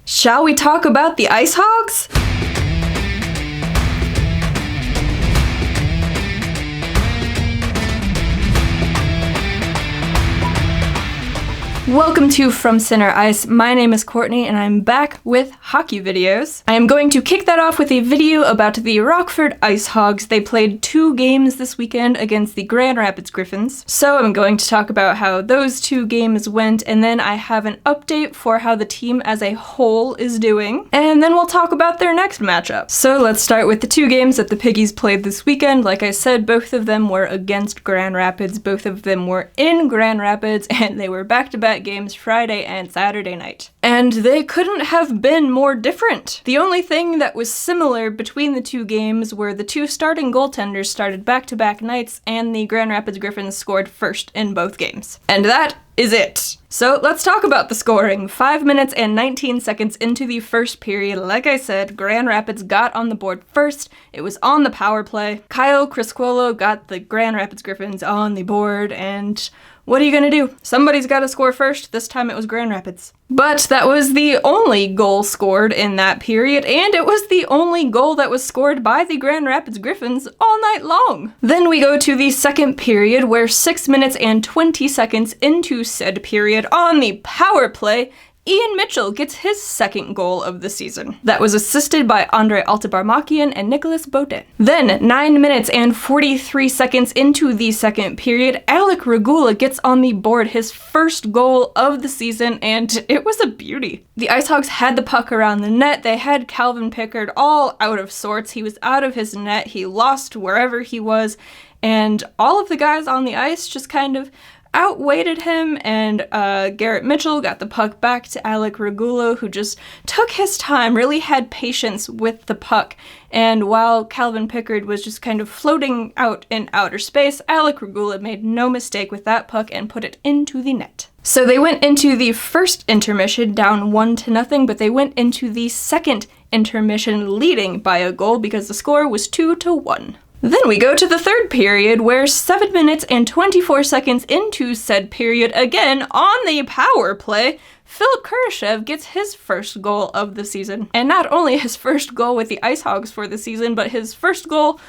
Shall we talk about the IceHogs? Welcome to From Center Ice. My name is Courtney and I'm back with hockey videos. I am going to kick that off with a video about the Rockford IceHogs. They played 2 games this weekend against the Grand Rapids Griffins. So I'm going to talk about how those 2 games went, and then I have an update for how the team as a whole is doing, and then we'll talk about their next matchup. So let's start with the 2 games that the Piggies played this weekend. Like I said, both of them were against Grand Rapids. Both of them were in Grand Rapids, and they were back-to-back games Friday and Saturday night. And they couldn't have been more different. The only thing that was similar between the 2 games were the 2 starting goaltenders started back-to-back nights, and the Grand Rapids Griffins scored first in both games. And that is it. So let's talk about the scoring. 5 minutes and 19 seconds into the first period, like I said, Grand Rapids got on the board first. It was on the power play. Kyle Morris got the Grand Rapids Griffins on the board, and what are you gonna do? Somebody's gotta score first. This time it was Grand Rapids. But that was the only goal scored in that period, and it was the only goal that was scored by the Grand Rapids Griffins all night long. Then we go to the second period, where 6 minutes and 20 seconds into said period, on the power play, Ian Mitchell gets his second goal of the season. That was assisted by Andrei Altabarmakian and Nicholas Bowden. Then, 9 minutes and 43 seconds into the second period, Alec Ragoula gets on the board his first goal of the season, and it was a beauty. The IceHogs had the puck around the net. They had Calvin Pickard all out of sorts. He was out of his net. He lost wherever he was, and all of the guys on the ice just kind of outweighted him, and Garrett Mitchell got the puck back to Alec Ragoula, who just took his time, really had patience with the puck, and while Calvin Pickard was just kind of floating out in outer space, Alec Ragoula made no mistake with that puck and put it into the net. So they went into the first intermission down 1-0, but they went into the second intermission leading by a goal because the score was 2-1. Then we go to the third period, where 7 minutes and 24 seconds into said period, again on the power play, Philip Kurashev gets his first goal of the season. And not only his first goal with the IceHogs for the season, but his first goal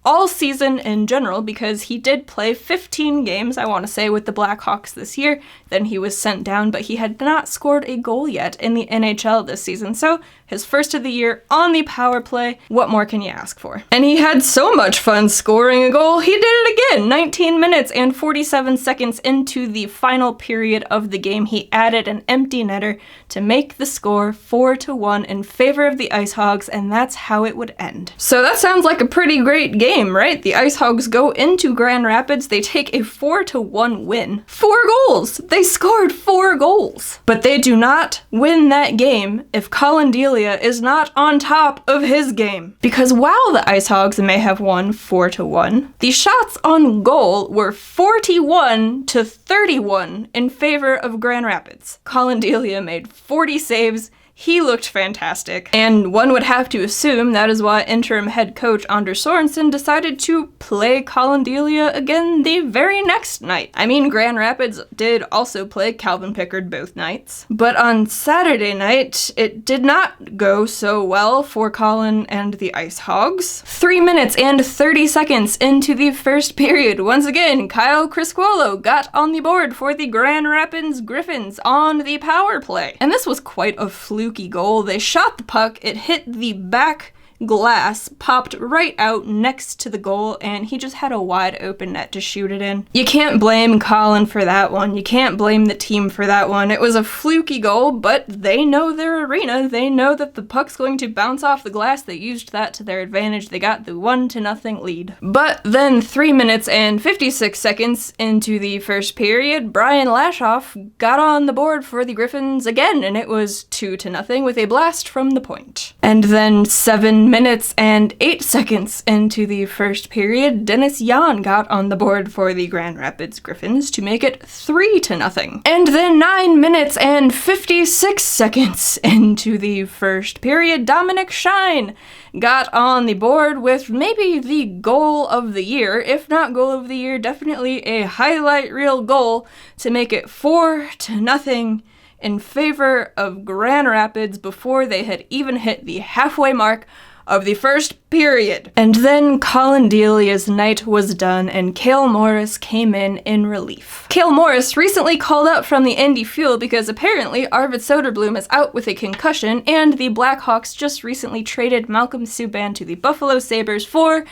all season in general, because he did play 15 games, I want to say, with the Blackhawks this year. Then he was sent down, but he had not scored a goal yet in the NHL this season. So his first of the year on the power play, what more can you ask for? And he had so much fun scoring a goal, he did it again. 19 minutes and 47 seconds into the final period of the game, he added an empty netter to make the score 4-1 in favor of the IceHogs, and that's how it would end. So that sounds like a pretty great game, right? The IceHogs go into Grand Rapids, they take a 4-1 win. 4 goals! They scored 4 goals! But they do not win that game if Colin Delia is not on top of his game. Because while the IceHogs may have won 4-1, the shots on goal were 41-31 in favor of Grand Rapids. Colin Delia made 40 saves. He looked fantastic, and one would have to assume that is why interim head coach Anders Sorensen decided to play Colin Delia again the very next night. I mean, Grand Rapids did also play Calvin Pickard both nights, but on Saturday night, it did not go so well for Colin and the IceHogs. 3 minutes and 30 seconds into the first period, once again, Kyle Morris got on the board for the Grand Rapids Griffins on the power play. And this was quite a fluky goal. They shot the puck, it hit the back glass, popped right out next to the goal, and he just had a wide open net to shoot it in. You can't blame Colin for that one. You can't blame the team for that one. It was a fluky goal, but they know their arena. They know that the puck's going to bounce off the glass. They used that to their advantage. They got the 1-0 lead. But then 3 minutes and 56 seconds into the first period, Brian Lashoff got on the board for the Griffins again, and it was 2-0 with a blast from the point. And then 7 minutes and 8 seconds into the first period, Dennis Jan got on the board for the Grand Rapids Griffins to make it 3-0. And then 9 minutes and 56 seconds into the first period, Dominic Shine got on the board with maybe the goal of the year, if not goal of the year, definitely a highlight reel goal to make it 4-0 in favor of Grand Rapids before they had even hit the halfway mark of the first period. And then Colin Delia's night was done and Kale Morris came in relief. Kale Morris recently called up from the Indy Fuel because apparently Arvid Sodabloom is out with a concussion, and the Blackhawks just recently traded Malcolm Subban to the Buffalo Sabres for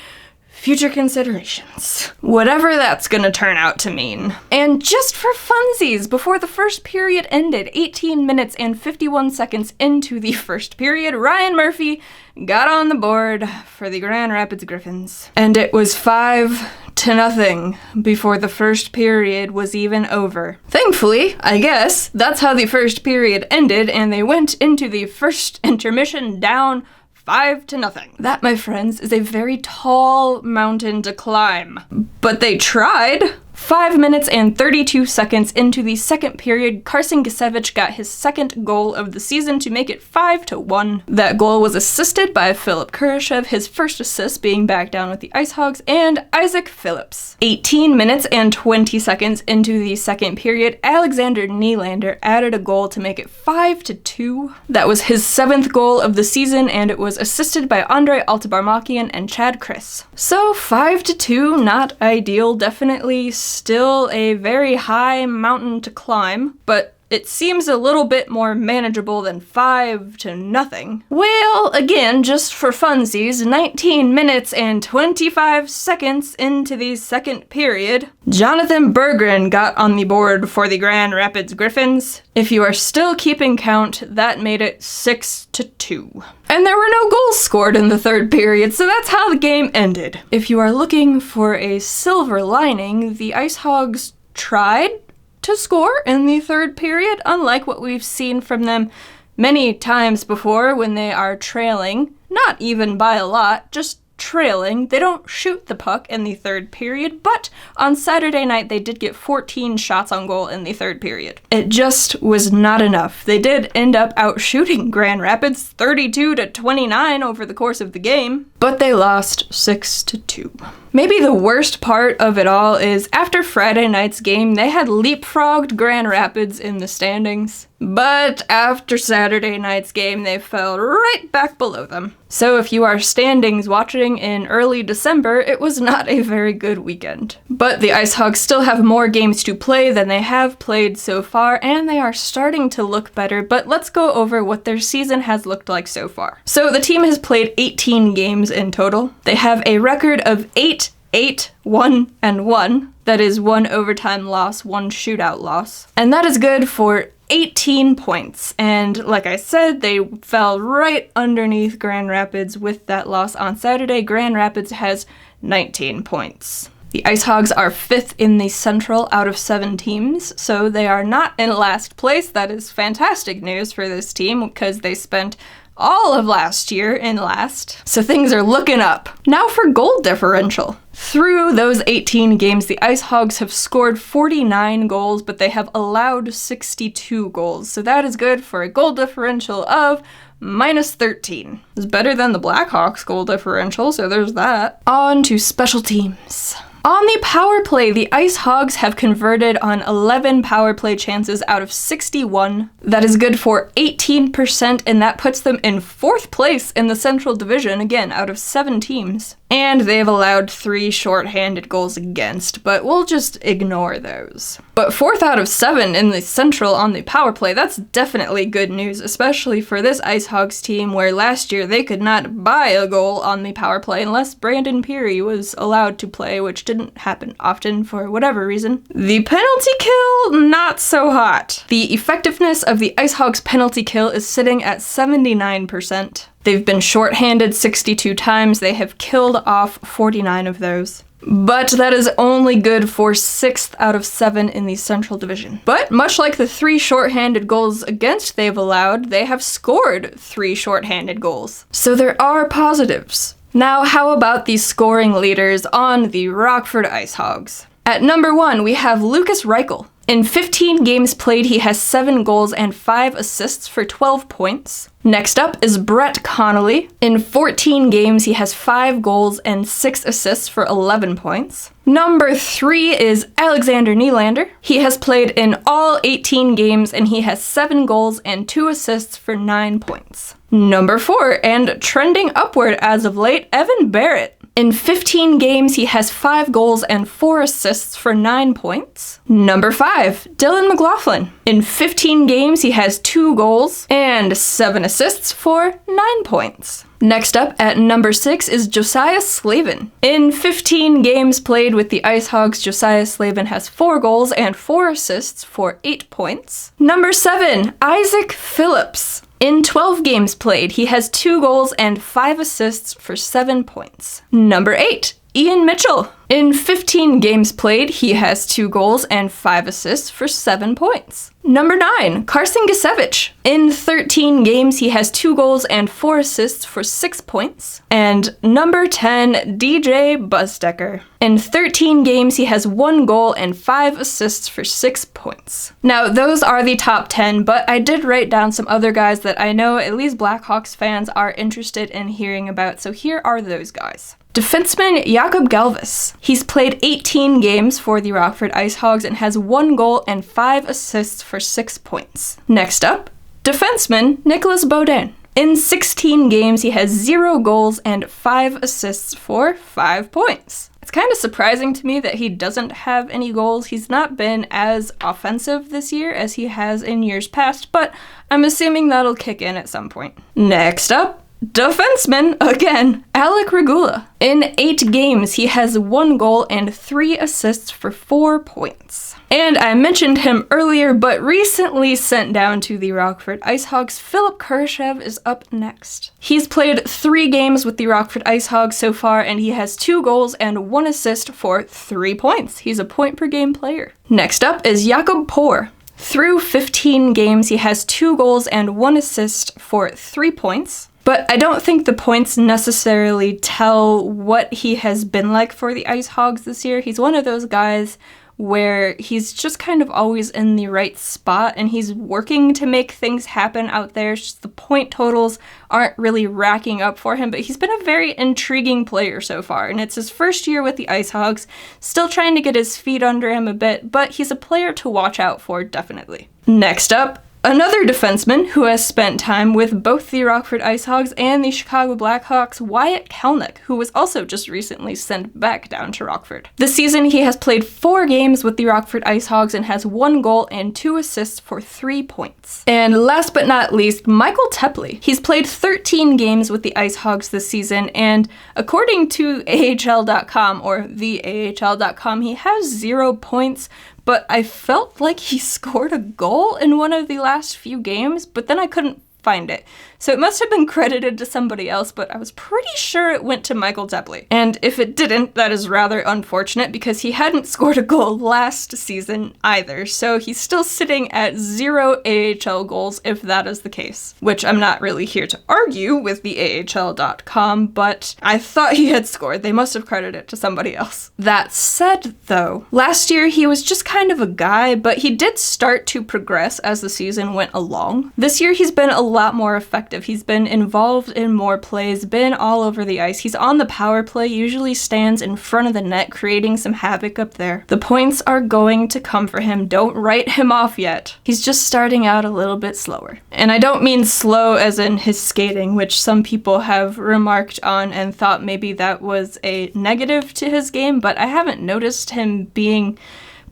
future considerations. Whatever that's gonna turn out to mean. And just for funsies, before the first period ended, 18 minutes and 51 seconds into the first period, Ryan Murphy got on the board for the Grand Rapids Griffins. And it was 5-0 before the first period was even over. Thankfully, I guess, that's how the first period ended, and they went into the first intermission down 5-0. That, my friends, is a very tall mountain to climb. But they tried. 5 minutes and 32 seconds into the second period, Carson Gosevich got his second goal of the season to make it 5-1. That goal was assisted by Philip Kurashev, his first assist being back down with the IceHogs, and Isaac Phillips. 18 minutes and 20 seconds into the second period, Alexander Nylander added a goal to make it 5-2. That was his 7th goal of the season, and it was assisted by Andrei Altabarmakian and Chad Chris. So 5-2, not ideal, definitely still a very high mountain to climb, but it seems a little bit more manageable than 5-0. Well, again, just for funsies, 19 minutes and 25 seconds into the second period, Jonathan Berggren got on the board for the Grand Rapids Griffins. If you are still keeping count, that made it 6-2. And there were no goals scored in the third period, so that's how the game ended. If you are looking for a silver lining, the IceHogs tried to score in the third period, unlike what we've seen from them many times before when they are trailing, not even by a lot, just trailing. They don't shoot the puck in the third period, but on Saturday night they did get 14 shots on goal in the third period. It just was not enough. They did end up outshooting Grand Rapids 32-29 over the course of the game, but they lost 6-2. Maybe the worst part of it all is after Friday night's game, they had leapfrogged Grand Rapids in the standings, but after Saturday night's game, they fell right back below them. So if you are standings watching in early December, it was not a very good weekend. But the IceHogs still have more games to play than they have played so far, and they are starting to look better, but let's go over what their season has looked like so far. So the team has played 18 games in total. They have a record of 8-1-1. That is 1 overtime loss, 1 shootout loss. And that is good for 18 points. And like I said, they fell right underneath Grand Rapids with that loss on Saturday. Grand Rapids has 19 points. The IceHogs are 5th in the Central out of 7 teams, so they are not in last place. That is fantastic news for this team because they spent all of last year in last, so things are looking up. Now for goal differential. Through those 18 games, the IceHogs have scored 49 goals, but they have allowed 62 goals, so that is good for a goal differential of -13. It's better than the Blackhawks goal differential, so there's that. On to special teams. On the power play, the IceHogs have converted on 11 power play chances out of 61. That is good for 18%, and that puts them in 4th place in the Central Division, again, out of 7 teams. And they've allowed 3 shorthanded goals against, but we'll just ignore those. But 4th out of 7 in the Central on the power play, that's definitely good news, especially for this IceHogs team where last year they could not buy a goal on the power play unless Brandon Peary was allowed to play, which didn't happen often for whatever reason. The penalty kill, not so hot. The effectiveness of the IceHogs penalty kill is sitting at 79%. They've been shorthanded 62 times. They have killed off 49 of those. But that is only good for 6th out of 7 in the Central Division. But much like the 3 shorthanded goals against they've allowed, they have scored 3 shorthanded goals. So there are positives. Now, how about the scoring leaders on the Rockford IceHogs? At number 1, we have Lukas Reichel. In 15 games played, he has 7 goals and 5 assists for 12 points. Next up is Brett Connolly. In 14 games, he has 5 goals and 6 assists for 11 points. Number 3 is Alexander Nylander. He has played in all 18 games and he has 7 goals and 2 assists for 9 points. Number 4, and trending upward as of late, Evan Barrett. In 15 games, he has 5 goals and 4 assists for 9 points. Number 5, Dylan McLaughlin. In 15 games, he has 2 goals and 7 assists for 9 points. Next up at number 6 is Josiah Slaven. In 15 games played with the IceHogs, Josiah Slaven has 4 goals and 4 assists for 8 points. Number 7, Isaac Phillips. In 12 games played, he has 2 goals and 5 assists for 7 points. Number 8, Ian Mitchell. In 15 games played, he has 2 goals and 5 assists for 7 points. Number 9, Carson Gosevich. In 13 games, he has 2 goals and 4 assists for 6 points. And number 10, DJ Busdecker. In 13 games, he has 1 goal and 5 assists for 6 points. Now, those are the top 10, but I did write down some other guys that I know at least Blackhawks fans are interested in hearing about, so here are those guys. Defenseman Jakub Galvez. He's played 18 games for the Rockford IceHogs and has 1 goal and 5 assists for 6 points. Next up, defenseman Nicholas Bowden. In 16 games, he has 0 goals and 5 assists for 5 points. It's kind of surprising to me that he doesn't have any goals. He's not been as offensive this year as he has in years past, but I'm assuming that'll kick in at some point. Next up, defenseman, again, Alec Ragoula. In 8 games, he has 1 goal and 3 assists for 4 points. And I mentioned him earlier, but recently sent down to the Rockford IceHogs, Philip Kurashev is up next. He's played 3 games with the Rockford IceHogs so far, and he has 2 goals and 1 assist for 3 points. He's a point-per-game player. Next up is Jakub Poor. Through 15 games, he has 2 goals and 1 assist for 3 points. But I don't think the points necessarily tell what he has been like for the IceHogs this year. He's one of those guys where he's just kind of always in the right spot and he's working to make things happen out there. It's just the point totals aren't really racking up for him, but he's been a very intriguing player so far, and it's his first year with the IceHogs, still trying to get his feet under him a bit, but he's a player to watch out for, definitely. Next up, another defenseman who has spent time with both the Rockford IceHogs and the Chicago Blackhawks, Wyatt Kalnick, who was also just recently sent back down to Rockford. This season, he has played 4 games with the Rockford IceHogs and has 1 goal and 2 assists for 3 points. And last but not least, Michael Tepley. He's played 13 games with the IceHogs this season, and according to AHL.com, or theAHL.com, he has 0 points, but I felt like he scored a goal in one of the last few games, but then I couldn't find it. So it must have been credited to somebody else, but I was pretty sure it went to Michael Tepley. And if it didn't, that is rather unfortunate because he hadn't scored a goal last season either. So he's still sitting at 0 AHL goals if that is the case, which I'm not really here to argue with the AHL.com, but I thought he had scored. They must have credited it to somebody else. That said, though, last year he was just kind of a guy, but he did start to progress as the season went along. This year he's been a lot more effective. He's been involved in more plays, been all over the ice. He's on the power play, usually stands in front of the net, creating some havoc up there. The points are going to come for him. Don't write him off yet. He's just starting out a little bit slower. And I don't mean slow as in his skating, which some people have remarked on and thought maybe that was a negative to his game, but I haven't noticed him being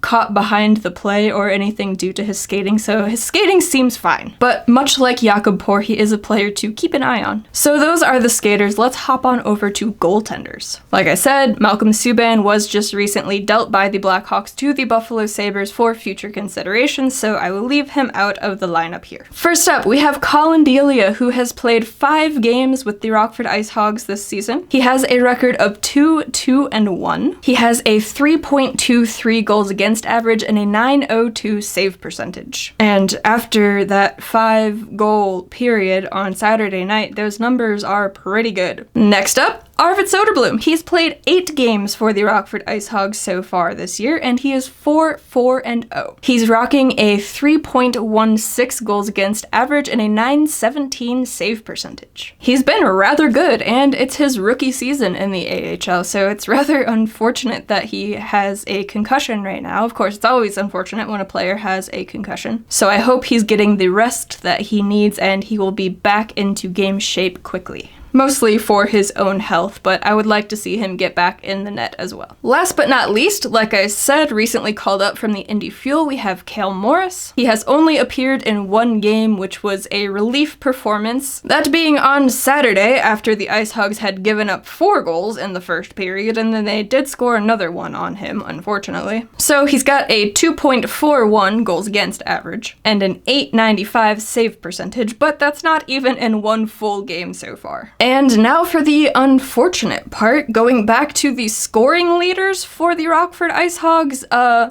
caught behind the play or anything due to his skating, so his skating seems fine. But much like Jakub Poor, he is a player to keep an eye on. So those are the skaters. Let's hop on over to goaltenders. Like I said, Malcolm Subban was just recently dealt by the Blackhawks to the Buffalo Sabres for future consideration, so I will leave him out of the lineup here. First up, we have Colin Delia, who has played 5 games with the Rockford IceHogs this season. He has a record of 2-2-1. He has a 3.23 goals against average and a .902 save percentage. And after that 5-goal period on Saturday night, those numbers are pretty good. Next up, Arvid Sodabloom. He's played 8 games for the Rockford IceHogs so far this year, and he is 4-4-0. He's rocking a 3.16 goals against average and a .917 save percentage. He's been rather good, and it's his rookie season in the AHL, so it's rather unfortunate that he has a concussion right now. Of course, it's always unfortunate when a player has a concussion. So I hope he's getting the rest that he needs and he will be back into game shape quickly. Mostly for his own health, but I would like to see him get back in the net as well. Last but not least, like I said, recently called up from the Indy Fuel, we have Kale Morris. He has only appeared in 1 game, which was a relief performance, that being on Saturday after the IceHogs had given up 4 goals in the first period, and then they did score another one on him, unfortunately. So he's got a 2.41 goals against average and an .895 save percentage, but that's not even in 1 full game so far. And now for the unfortunate part, going back to the scoring leaders for the Rockford IceHogs,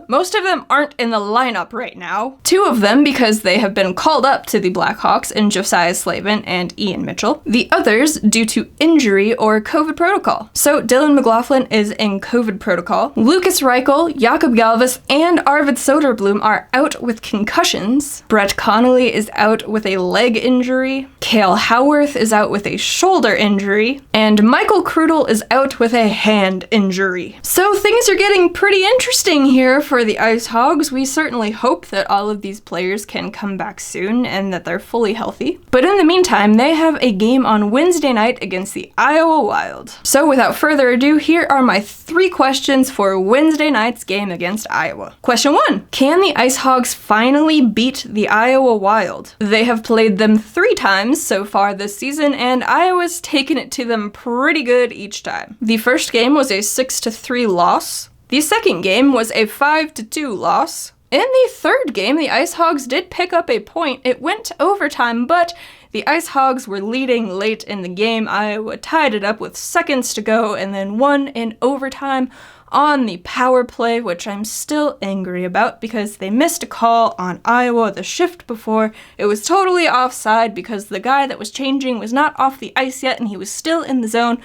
most of them aren't in the lineup right now. 2 of them because they have been called up to the Blackhawks in Josiah Slaven and Ian Mitchell. The others due to injury or COVID protocol. So Dylan McLaughlin is in COVID protocol. Lucas Reichel, Jakob Galvez, and Arvid Sodabloom are out with concussions. Brett Connolly is out with a leg injury. Cale Howarth is out with a shoulder injury, and Michael Krudel is out with a hand injury. So things are getting pretty interesting here for the IceHogs. We certainly hope that all of these players can come back soon and that they're fully healthy. But in the meantime, they have a game on Wednesday night against the Iowa Wild. So without further ado, here are my 3 questions for Wednesday night's game against Iowa. Question 1. Can the IceHogs finally beat the Iowa Wild? They have played them 3 times so far this season, and Iowa's taken it to them pretty good each time. The first game was a 6-3 loss. The second game was a 5-2 loss. In the third game, the IceHogs did pick up a point. It went to overtime, but the IceHogs were leading late in the game. Iowa tied it up with seconds to go and then won in overtime on the power play, which I'm still angry about because they missed a call on Iowa the shift before. It was totally offside because the guy that was changing was not off the ice yet and he was still in the zone.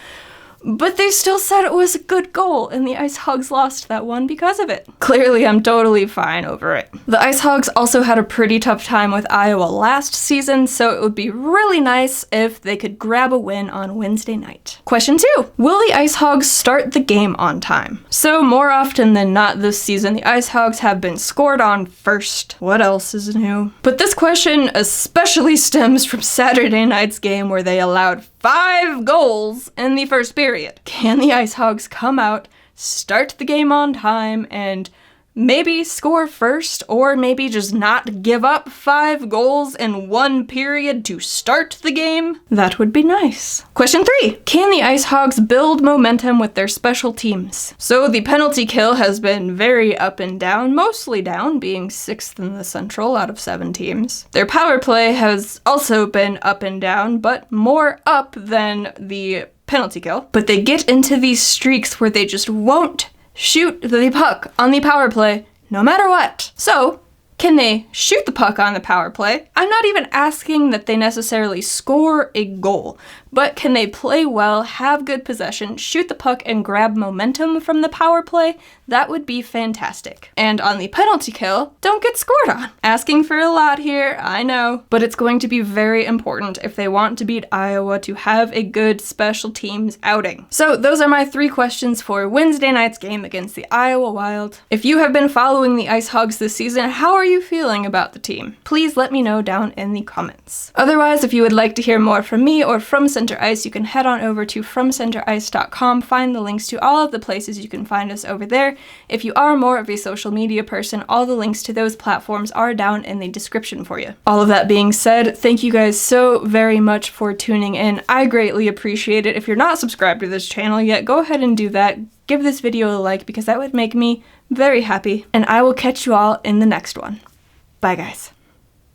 But they still said it was a good goal, and the IceHogs lost that one because of it. Clearly, I'm totally fine over it. The IceHogs also had a pretty tough time with Iowa last season, so it would be really nice if they could grab a win on Wednesday night. Question 2. Will the IceHogs start the game on time? So more often than not this season, the IceHogs have been scored on first. What else is new? But this question especially stems from Saturday night's game where they allowed 5 goals in the first period. Can the IceHogs come out, start the game on time, and maybe score first, or maybe just not give up 5 goals in 1 period to start the game? That would be nice. Question 3. Can the IceHogs build momentum with their special teams? So the penalty kill has been very up and down, mostly down, being 6th in the Central out of 7 teams. Their power play has also been up and down, but more up than the penalty kill. But they get into these streaks where they just won't shoot the puck on the power play, no matter what. So, can they shoot the puck on the power play? I'm not even asking that they necessarily score a goal, but can they play well, have good possession, shoot the puck, and grab momentum from the power play? That would be fantastic. And on the penalty kill, don't get scored on. Asking for a lot here, I know, but it's going to be very important if they want to beat Iowa to have a good special teams outing. So those are my 3 questions for Wednesday night's game against the Iowa Wild. If you have been following the IceHogs this season, how are you feeling about the team? Please let me know down in the comments. Otherwise, if you would like to hear more from me or from Center Ice, you can head on over to FromCenterIce.com, find the links to all of the places you can find us over there. If you are more of a social media person, all the links to those platforms are down in the description for you. All of that being said, thank you guys so very much for tuning in. I greatly appreciate it. If you're not subscribed to this channel yet, go ahead and do that. Give this video a like because that would make me very happy. And I will catch you all in the next one. Bye guys.